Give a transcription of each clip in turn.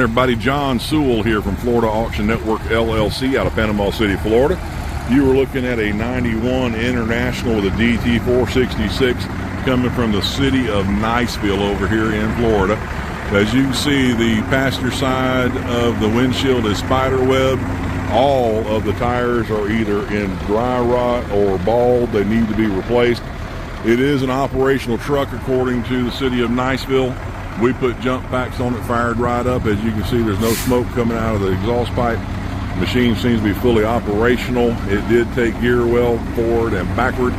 Everybody, John Sewell here from Florida Auction Network LLC out of Panama City, Florida. You were looking at a 91 International with a DT 466 coming from the City of Niceville over here in Florida. As you can see, the passenger side of the windshield is spiderweb. All of the tires are either in dry rot or bald. They need to be replaced. It is an operational truck according to the City of Niceville. We put jump packs on it, fired right up. As you can see, there's no smoke coming out of the exhaust pipe. The machine seems to be fully operational. It did take gear well forward and backward.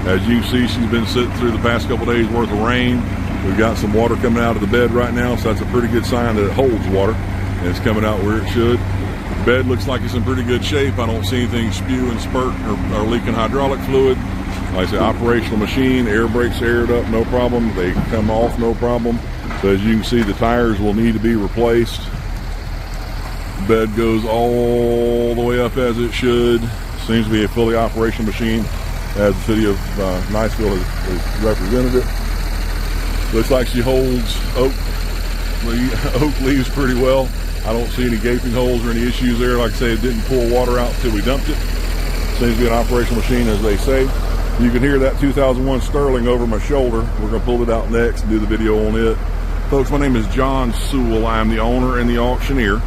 As you can see, she's been sitting through the past couple days worth of rain. We've got some water coming out of the bed right now, so that's a pretty good sign that it holds water and it's coming out where it should. The bed looks like it's in pretty good shape. I don't see anything spewing, spurting, or leaking hydraulic fluid. Like I said, operational machine, air brakes aired up, no problem. They come off, no problem. So as you can see, the tires will need to be replaced. The bed goes all the way up as it should. Seems to be a fully operational machine as the City of Niceville has represented it. Looks like she holds oak leaves pretty well. I don't see any gaping holes or any issues there. Like I say, it didn't pull water out until we dumped it. Seems to be an operational machine, as they say. You can hear that 2001 Sterling over my shoulder. We're going to pull it out next and do the video on it. Folks, my name is John Sewell. I am the owner and the auctioneer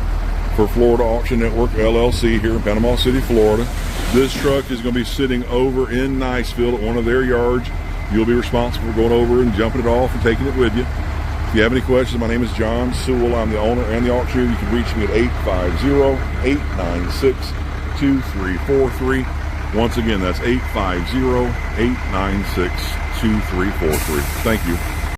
for Florida Auction Network LLC here in Panama City, Florida. This truck is going to be sitting over in Niceville at one of their yards. You'll be responsible for going over and jumping it off and taking it with you. If you have any questions, my name is John Sewell. I'm the owner and the auctioneer. You can reach me at 850-896-2343. Once again, that's 850-896-2343. Thank you.